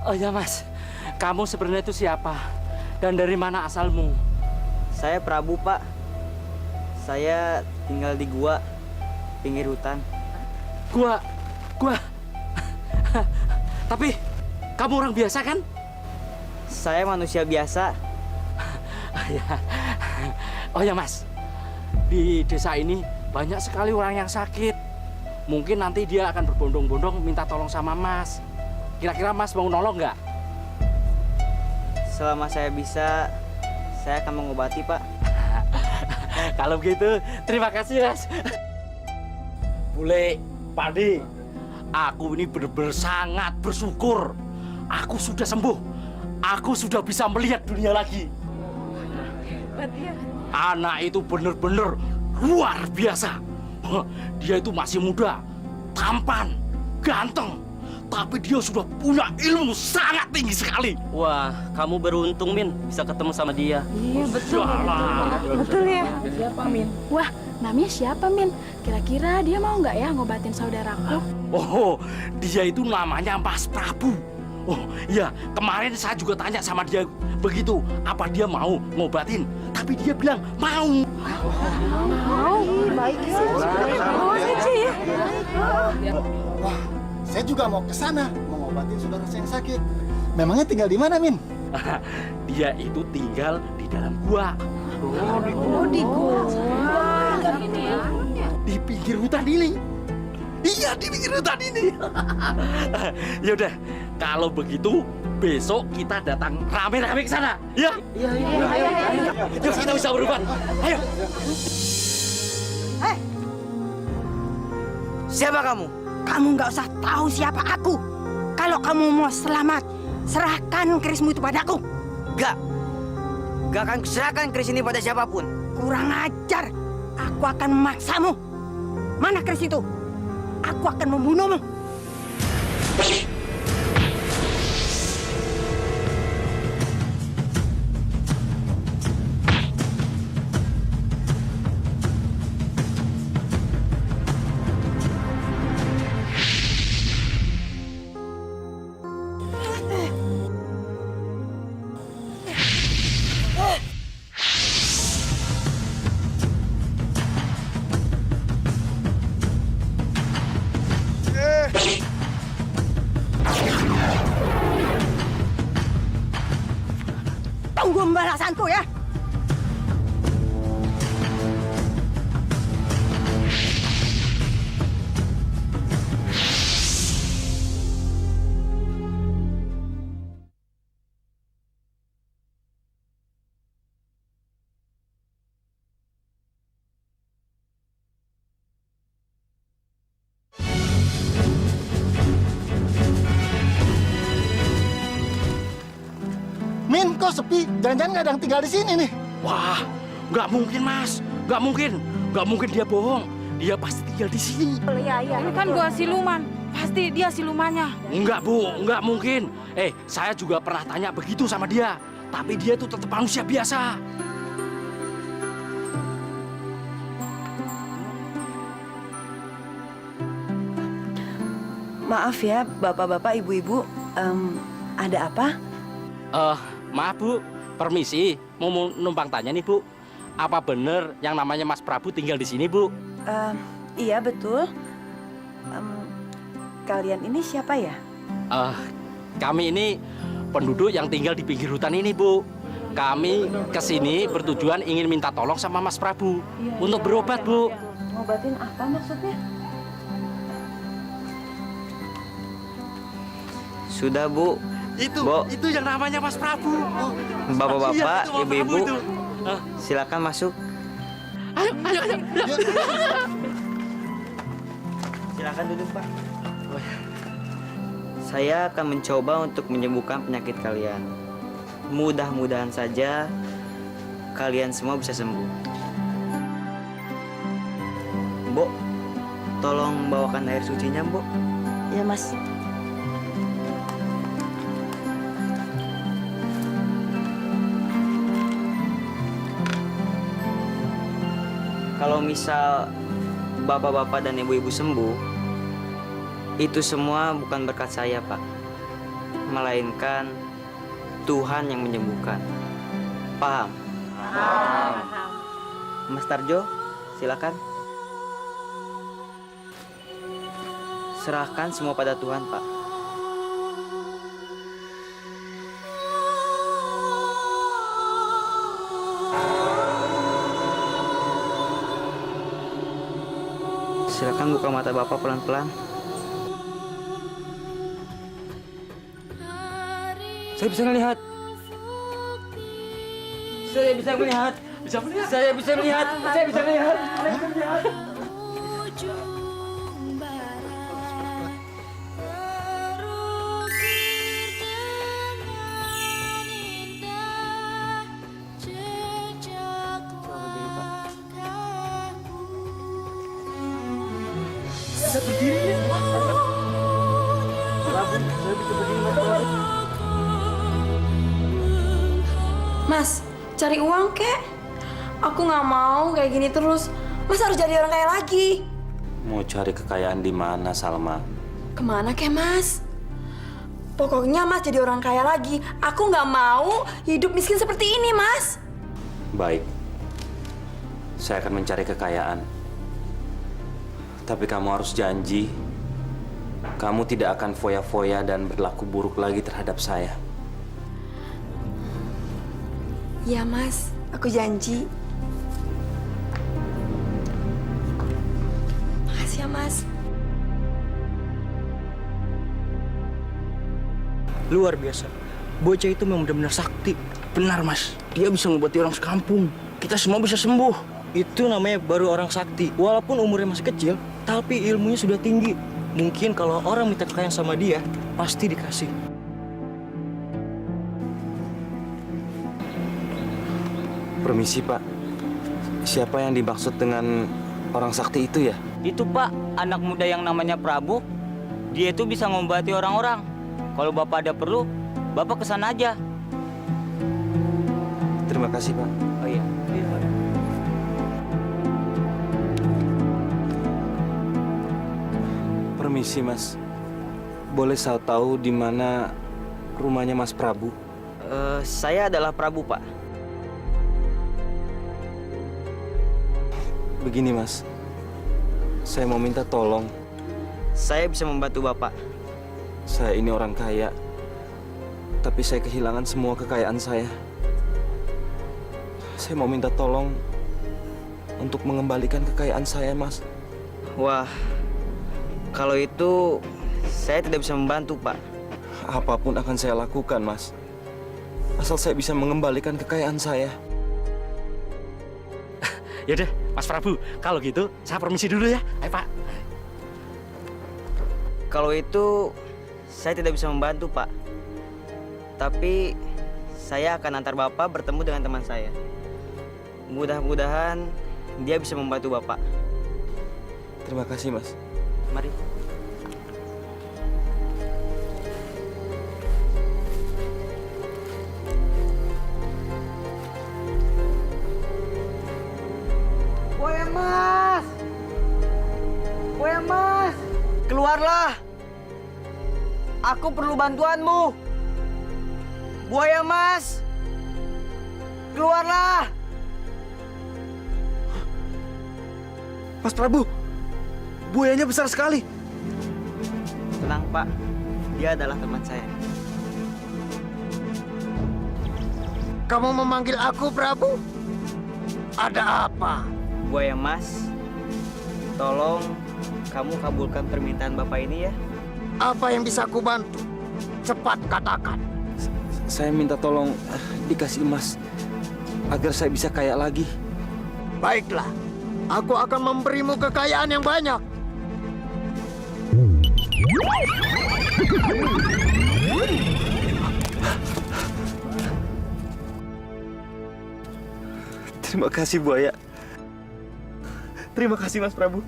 Oh ya Mas. Kamu sebenarnya itu siapa? Dan dari mana asalmu? Saya Prabu Pak. Saya tinggal di gua pinggir hutan. Gua. Tapi kamu orang biasa kan? Saya manusia biasa. Oh ya Mas, di desa ini banyak sekali orang yang sakit. Mungkin nanti dia akan berbondong-bondong minta tolong sama Mas. Kira-kira Mas mau nolong nggak? Selama saya bisa, saya akan mengobati Pak. Kalau begitu, terima kasih Mas. Bule, Padi, aku ini benar-benar sangat bersyukur. Aku sudah sembuh. Aku sudah bisa melihat dunia lagi. Anak itu benar-benar luar biasa. Dia itu masih muda, tampan, ganteng. tapi dia sudah punya ilmu sangat tinggi sekali. Wah, kamu beruntung, Min, bisa ketemu sama dia. Iya, betul. Betul ya. Siapa, Min? Wah, namanya siapa, Min? Kira-kira dia mau nggak ya ngobatin saudaraku? Oh, dia itu namanya Mas Prabu. Oh iya, kemarin saya juga tanya sama dia begitu, apa dia mau ngobatin. Tapi dia bilang mau. Mau? Baik ya. Oh, Cici ya. Wah, saya juga mau ke sana, mau ngobatin saudara saya yang sakit. Memangnya tinggal di mana, Min? Dia itu tinggal di dalam gua. Oh, di gua. Di pinggir hutan ini. Iya, di pinggir hutan ini. Ya udah, kalau begitu besok kita datang rame-rame ke sana. Ya? Iya. Yuk, kita bisa berubah. Ayo. Hei! Siapa kamu? Kamu nggak usah tahu siapa aku. Kalau kamu mau selamat, serahkan kerismu itu padaku. Gak akan serahkan keris ini pada siapapun. Kurang ajar. Aku akan memaksamu. Mana keris itu? Aku akan membunuhmu. Tunggu pembalasanku ya. Min, kok sepi? Jangan-jangan nggak ada yang tinggal di sini nih. Wah, nggak mungkin, Mas. Nggak mungkin dia bohong. Dia pasti tinggal di sini. Iya. Ini kan gua siluman. Pasti dia silumannya. Enggak, Bu. Enggak mungkin. Saya juga pernah tanya begitu sama dia. Tapi dia tuh tetap manusia biasa. Maaf ya, bapak-bapak, ibu-ibu, ada apa? Maaf, Bu. Permisi, mau numpang tanya nih, Bu. Apa bener yang namanya Mas Prabu tinggal di sini, Bu? Iya, betul. Kalian ini siapa ya? Kami ini penduduk yang tinggal di pinggir hutan ini, Bu. Kami kesini bertujuan ingin minta tolong sama Mas Prabu untuk berobat, Bu. Ngobatin apa maksudnya? Sudah, Bu. Itu yang namanya Mas Prabu. Bapak-bapak, Iya, ibu-ibu, itu. silakan masuk. Ayo. Silakan duduk, Pak. Saya akan mencoba untuk menyembuhkan penyakit kalian. Mudah-mudahan saja kalian semua bisa sembuh. Mbok, tolong bawakan air sucinya, Mbok. Ya, Mas. Kalau misal bapak-bapak dan ibu-ibu sembuh, itu semua bukan berkat saya, Pak. Melainkan Tuhan yang menyembuhkan. Paham? Paham. Mas Tarjo, silakan. Serahkan semua pada Tuhan, Pak. Silakan buka mata Bapak pelan-pelan. Saya bisa melihat. Saya bisa melihat. Saya bisa melihat. Saya bisa melihat. Mas, cari uang kek. Aku nggak mau kayak gini terus. Mas harus jadi orang kaya lagi. Mau cari kekayaan di mana, Salma? Kemana kek, Mas? Pokoknya Mas jadi orang kaya lagi. Aku nggak mau hidup miskin seperti ini, Mas. Baik. Saya akan mencari kekayaan. Tapi kamu harus janji, kamu tidak akan foya-foya dan berlaku buruk lagi terhadap saya. Ya, Mas. Aku janji. Makasih ya, Mas. Luar biasa. Bocah itu memang benar-benar sakti. Benar, Mas. Dia bisa ngobati orang sekampung. Kita semua bisa sembuh. Itu namanya baru orang sakti. Walaupun umurnya masih kecil, tapi ilmunya sudah tinggi. Mungkin kalau orang minta kekayaan sama dia, pasti dikasih. Permisi, Pak. Siapa yang dimaksud dengan orang sakti itu ya? Itu Pak, anak muda yang namanya Prabu. Dia itu bisa ngobati orang-orang. Kalau Bapak ada perlu, Bapak kesana aja. Terima kasih, Pak. Oh iya. Permisi, Mas. Boleh saya tahu di mana rumahnya Mas Prabu? Saya adalah Prabu, Pak. Begini, Mas. Saya mau minta tolong. Saya bisa membantu Bapak. Saya ini orang kaya. Tapi saya kehilangan semua kekayaan saya. Saya mau minta tolong untuk mengembalikan kekayaan saya, Mas. Wah, kalau itu saya tidak bisa membantu, Pak. Apapun akan saya lakukan, Mas. Asal saya bisa mengembalikan kekayaan saya. Yaudah, Mas Prabu, kalau gitu saya permisi dulu ya. Ayo, Pak. Kalau itu saya tidak bisa membantu, Pak. Tapi saya akan antar Bapak bertemu dengan teman saya. Mudah-mudahan dia bisa membantu Bapak. Terima kasih, Mas. Mari. Buaya Mas! Buaya Mas! Keluarlah! Aku perlu bantuanmu! Buaya Mas! Keluarlah! Mas Prabu, buayanya besar sekali. Tenang, Pak. Dia adalah teman saya. Kamu memanggil aku, Prabu? Ada apa? Buaya Mas, tolong kamu kabulkan permintaan Bapak ini ya. Apa yang bisa aku bantu? Cepat katakan. Saya minta tolong dikasih emas agar saya bisa kaya lagi. Baiklah, aku akan memberimu kekayaan yang banyak. Terima kasih, buaya. Terima kasih, Mas Prabu.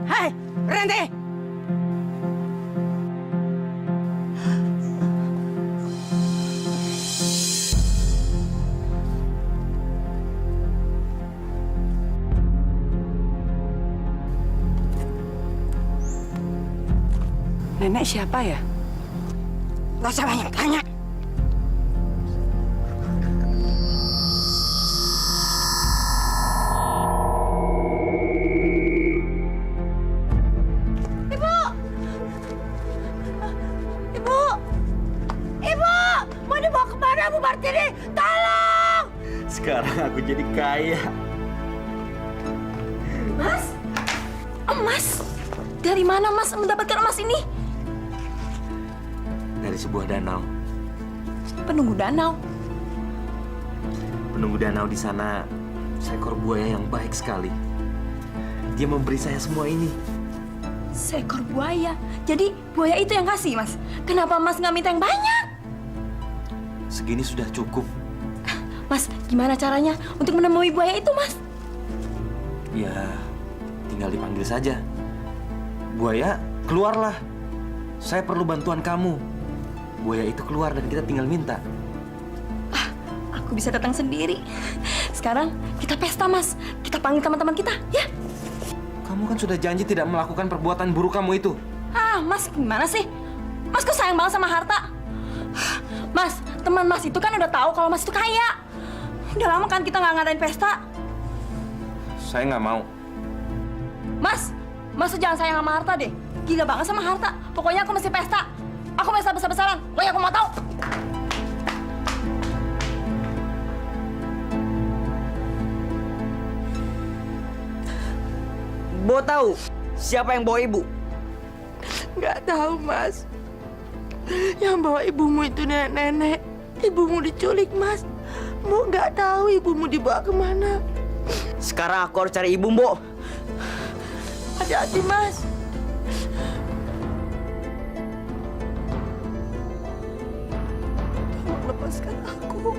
Hei, berhenti! Nenek siapa ya? Gak usah banyak tanya. Ibu! Ibu! Ibu! Mau dibawa kemana, Bu Martini? Tolong! Sekarang aku jadi kaya. Mas? Emas? Dari mana Mas mendapatkan emas ini? Dari sebuah danau. Penunggu danau. Penunggu danau di sana seekor buaya yang baik sekali. Dia memberi saya semua ini. Seekor buaya. Jadi buaya itu yang kasih, Mas. Kenapa Mas nggak minta yang banyak? Segini sudah cukup. Mas, gimana caranya untuk menemui buaya itu, Mas? Ya, tinggal dipanggil saja. Buaya, keluarlah. Saya perlu bantuan kamu. Buaya itu keluar dan kita tinggal minta. Aku bisa datang sendiri. Sekarang kita pesta, Mas. Kita panggil teman-teman kita, ya? Kamu kan sudah janji tidak melakukan perbuatan buruk kamu itu. Mas, gimana sih? Mas kok sayang banget sama harta? Mas, teman Mas itu kan udah tahu kalau Mas itu kaya. Udah lama kan kita nggak ngadain pesta. Saya nggak mau. Mas tuh jangan sayang sama harta deh. Gila banget sama harta. Pokoknya aku mesti pesta. Aku pesta besar-besaran. Pokoknya aku mau tahu. Bo tahu siapa yang bawa ibu? Nggak tahu, Mas. Yang bawa ibumu itu nenek-nenek. Ibumu diculik, Mas. Mbok nggak tahu ibumu dibawa kemana. Sekarang aku harus cari ibu, Mbok. Hati-hati, Mas. Tolong lepaskan aku.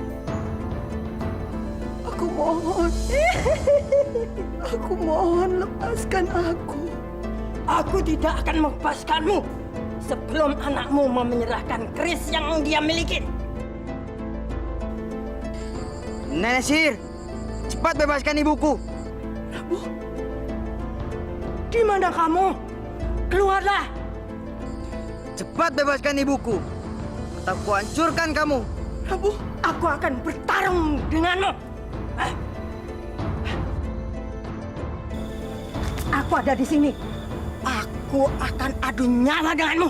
Aku mohon. Aku mohon lepaskan aku. Aku tidak akan melepaskanmu sebelum anakmu mau menyerahkan keris yang dia miliki. Nenek Sihir, cepat bebaskan ibuku. Prabu, di mana kamu? Keluarlah. Cepat bebaskan ibuku. Atau aku hancurkan kamu. Prabu, aku akan bertarung denganmu. Aku ada di sini. Aku akan adu nyawa denganmu.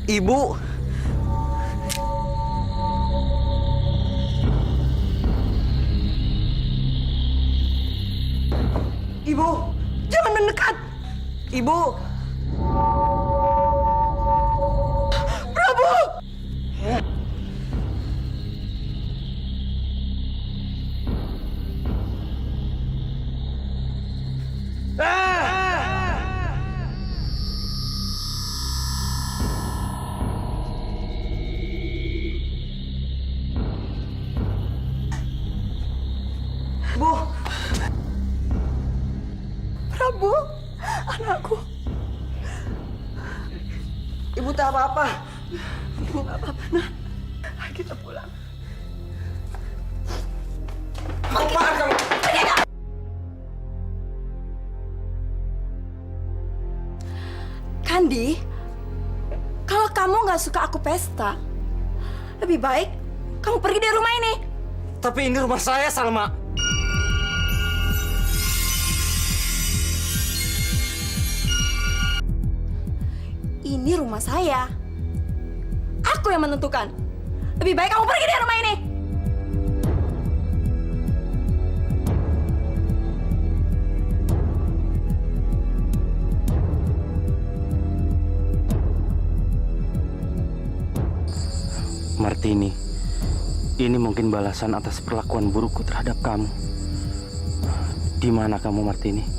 Ibu. Ibu, jangan mendekat. Ibu. Prabu. Bu. Prabu, anakku. Ibu tak apa-apa. Ibu nggak apa-apa, nah. Ayo kita pulang. Apaan kamu? Kandi, kalau kamu nggak suka aku pesta, lebih baik kamu pergi dari rumah ini. Tapi ini rumah saya, Salma. Ini rumah saya. Aku yang menentukan. Lebih baik kamu pergi dari rumah ini. Martini, ini mungkin balasan atas perlakuan burukku terhadap kamu. Di mana kamu, Martini?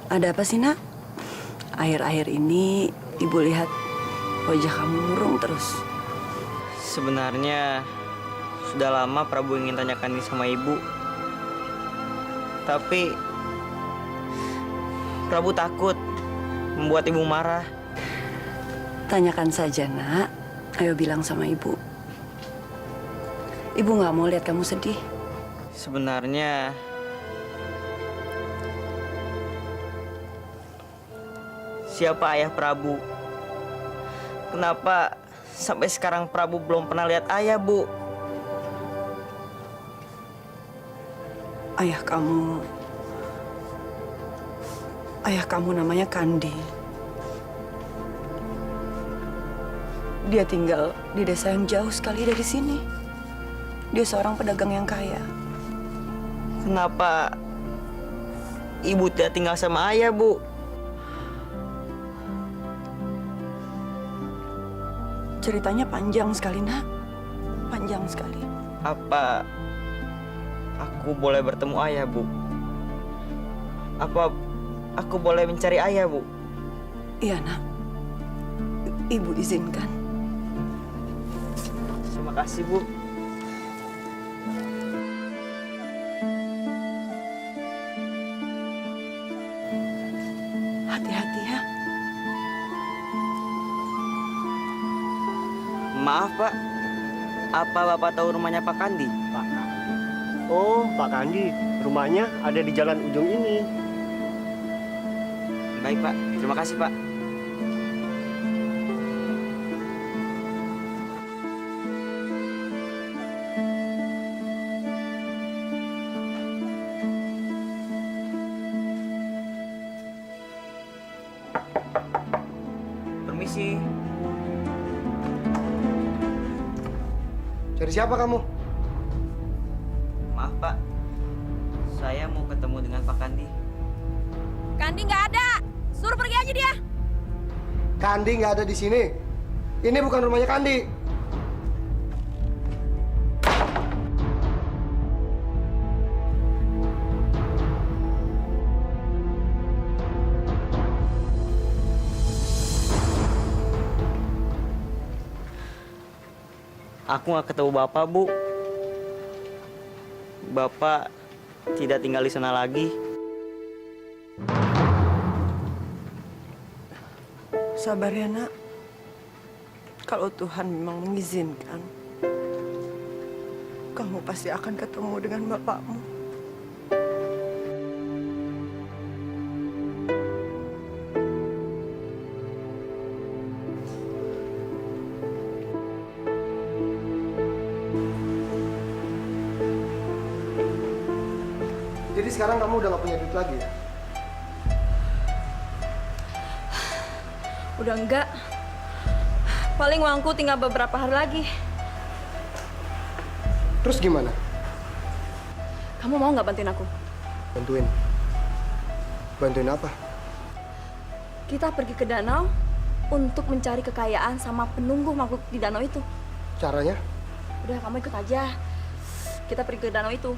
Ada apa sih, Nak? Akhir-akhir ini Ibu lihat wajah kamu murung terus. Sebenarnya sudah lama Prabu ingin tanyakan ini sama ibu. Tapi Prabu takut membuat ibu marah. Tanyakan saja, Nak. Ayo bilang sama ibu. Ibu nggak mau lihat kamu sedih. Sebenarnya siapa ayah Prabu? Kenapa sampai sekarang Prabu belum pernah lihat ayah, Bu? Ayah kamu namanya Kandi. Dia tinggal di desa yang jauh sekali dari sini. Dia seorang pedagang yang kaya. Kenapa ibu tidak tinggal sama ayah, Bu? Ceritanya panjang sekali, Nak. Panjang sekali. Apa aku boleh bertemu ayah, Bu? Apa aku boleh mencari ayah, Bu? Iya, Nak. Ibu izinkan. Terima kasih, Bu. Hati-hati ya. Maaf, Pak. Apa Bapak tahu rumahnya Pak Kandi? Pak. Oh, Pak Kandi. Rumahnya ada di jalan ujung ini. Baik, Pak. Terima kasih, Pak. Permisi. Cari siapa kamu? Maaf, Pak. Saya mau ketemu dengan Pak Kandi. Kandi nggak ada. Suruh pergi aja dia. Kandi nggak ada di sini. Ini bukan rumahnya Kandi. Aku nggak ketemu Bapak, Bu. Bapak tidak tinggal di sana lagi. Sabar ya, Nak. Kalau Tuhan memang mengizinkan, kamu pasti akan ketemu dengan bapakmu. Jadi sekarang kamu udah gak punya duit lagi ya? Udah enggak. Paling uangku tinggal beberapa hari lagi. Terus gimana? Kamu mau nggak bantuin aku? Bantuin? Bantuin apa? Kita pergi ke danau untuk mencari kekayaan sama penunggu makhluk di danau itu. Caranya? Udah, kamu ikut aja. Kita pergi ke danau itu.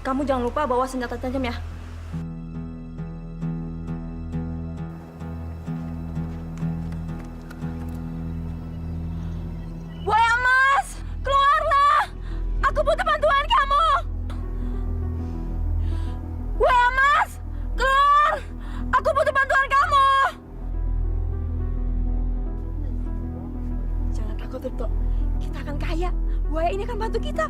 Kamu jangan lupa bawa senjata tajam ya. Buaya emas, keluarlah! Aku butuh bantuan kamu. Buaya emas, keluar! Aku butuh bantuan kamu. Jangan takut, Tirto. Kita akan kaya. Buaya ini akan bantu kita.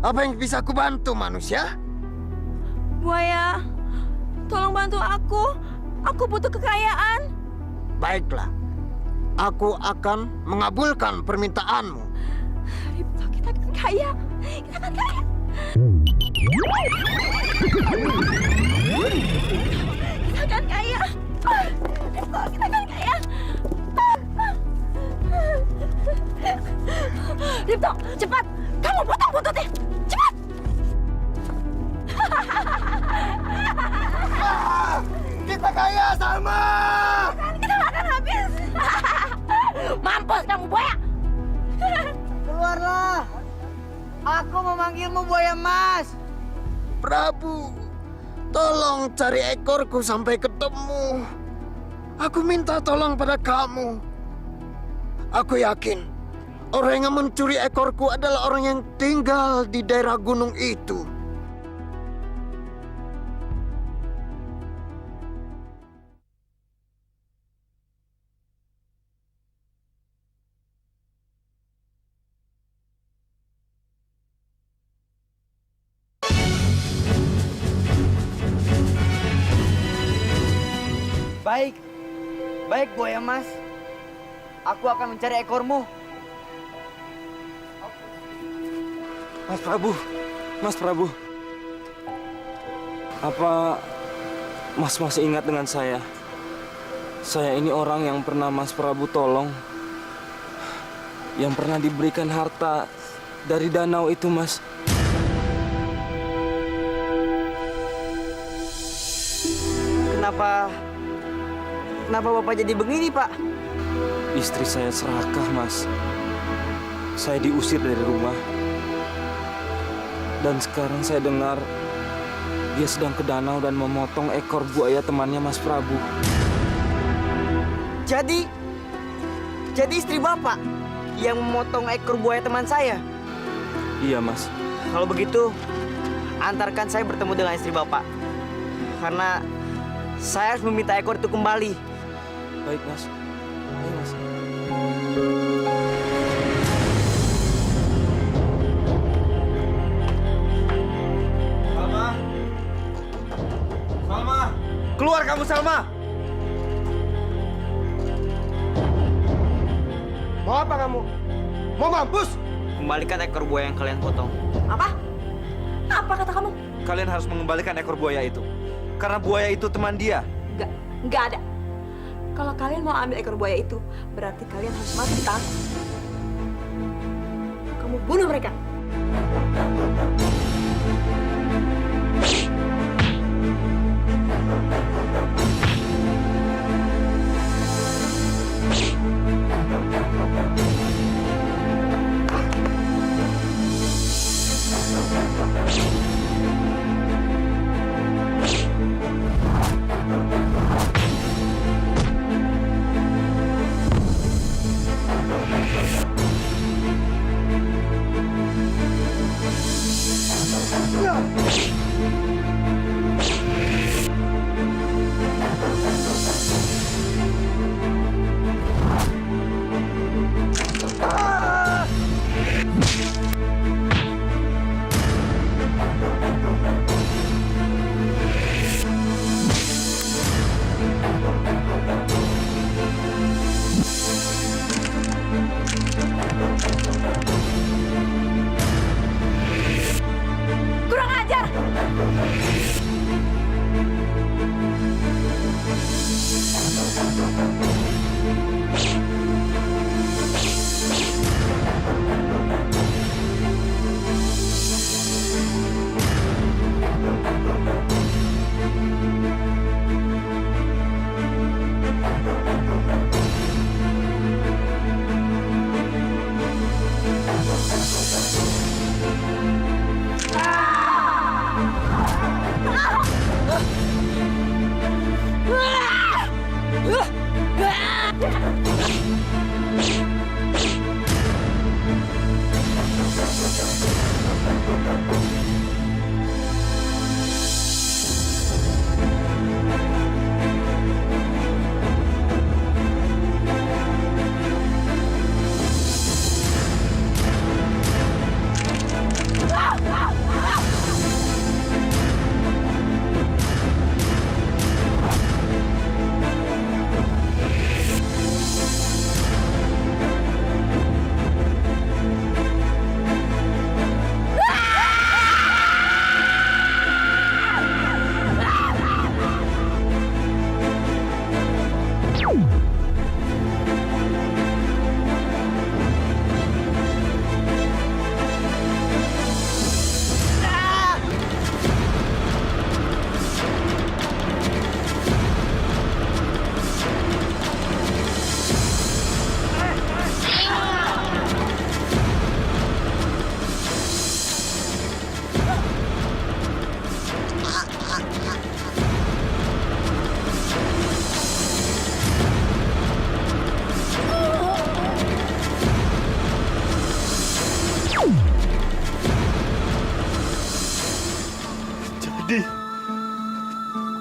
Apa yang bisa aku bantu, manusia? Buaya, tolong bantu aku. Aku butuh kekayaan. Baiklah, aku akan mengabulkan permintaanmu. Ripto, kita akan kaya. Kita akan kaya. Kita akan kaya. Ripto, kita akan kaya. Ripto, cepat. Kamu potong buntutnya. Cepat. Kita kaya, Salma. Kita makan habis. Mampus kamu, buaya. Keluarlah. Aku memanggilmu buaya emas. Prabu, tolong cari ekorku sampai ketemu. Aku minta tolong pada kamu. Aku yakin Orang yang mencuri ekorku adalah orang yang tinggal di daerah gunung itu. Baik, baik buaya mas. Aku akan mencari ekormu. Mas Prabu. Apa Mas masih ingat dengan saya? Saya ini orang yang pernah Mas Prabu tolong. Yang pernah diberikan harta dari danau itu, Mas. Kenapa Bapak jadi begini, Pak? Istri saya serakah, Mas. Saya diusir dari rumah. Dan sekarang saya dengar dia sedang ke danau dan memotong ekor buaya temannya Mas Prabu. Jadi istri Bapak yang memotong ekor buaya teman saya? Iya, Mas. Kalau begitu, antarkan saya bertemu dengan istri Bapak. Karena saya harus meminta ekor itu kembali. Baik, Mas. Ayo, Mas. Salma! Keluar kamu, Salma! Mau apa kamu? Mau mampus? Kembalikan ekor buaya yang kalian potong. Apa? Apa kata kamu? Kalian harus mengembalikan ekor buaya itu. Karena buaya itu teman dia. Enggak ada. Kalau kalian mau ambil ekor buaya itu, berarti kalian harus mati di tangan. Kamu bunuh mereka.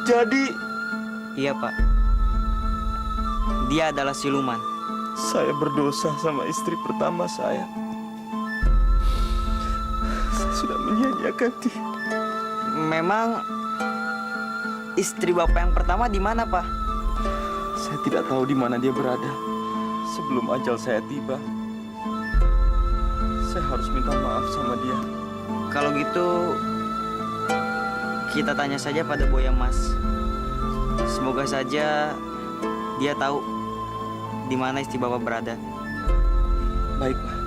Jadi? Iya, Pak. Dia adalah siluman. Saya berdosa sama istri pertama saya. Saya sudah menyia-nyiakan dia. Memang istri Bapak yang pertama di mana, Pak? Saya tidak tahu di mana dia berada. Sebelum ajal saya tiba, saya harus minta maaf sama dia. Kalau gitu, kita tanya saja pada Boya Mas. Semoga saja dia tahu di mana istri Bapak berada. Baik, Pak.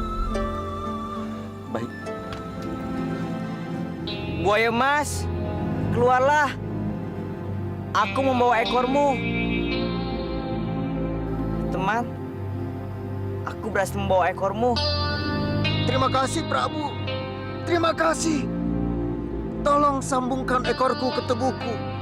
Baik. Boya Mas, keluarlah. Aku membawa ekormu. Teman, aku berhasil membawa ekormu. Terima kasih, Prabu. Terima kasih. Tolong sambungkan ekorku ke tubuhku.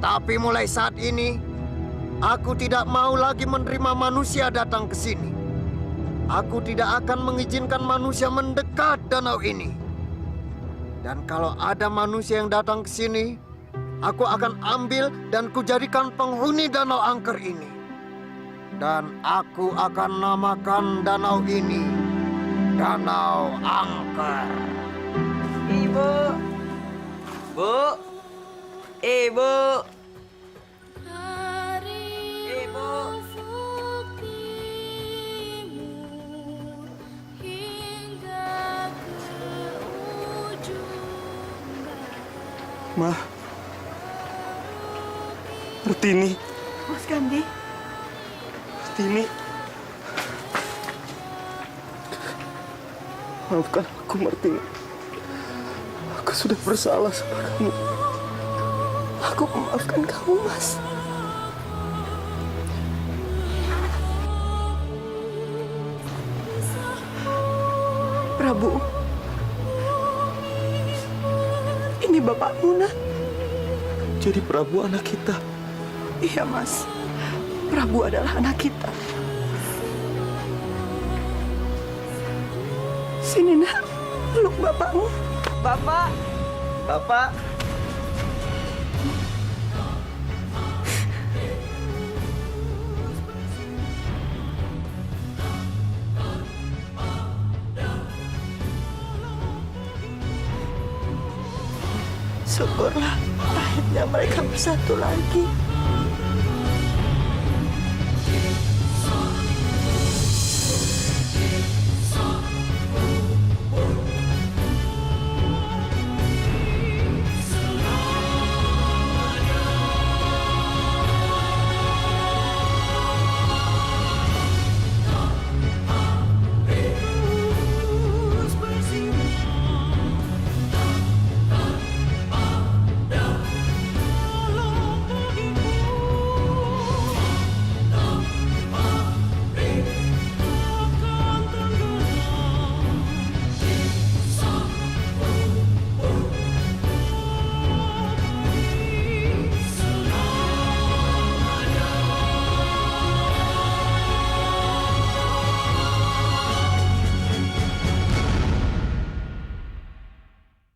Tapi mulai saat ini, aku tidak mau lagi menerima manusia datang ke sini. Aku tidak akan mengizinkan manusia mendekat danau ini. Dan kalau ada manusia yang datang ke sini, aku akan ambil dan kujadikan penghuni danau angker ini. Dan aku akan namakan danau ini Danau Angker. Ibu. Bu. Ibu. Ibu. Ma. Martini. Mas Kandi. Martini. Maafkan aku, Martini. Aku sudah bersalah sama kamu. Aku memaafkan kamu, Mas. Prabu. Ini bapakmu, nak. Jadi Prabu anak kita. Iya, Mas. Prabu adalah anak kita. Sini, nak. Peluk bapakmu. Bapak. Bapak. Syukurlah akhirnya mereka bersatu lagi.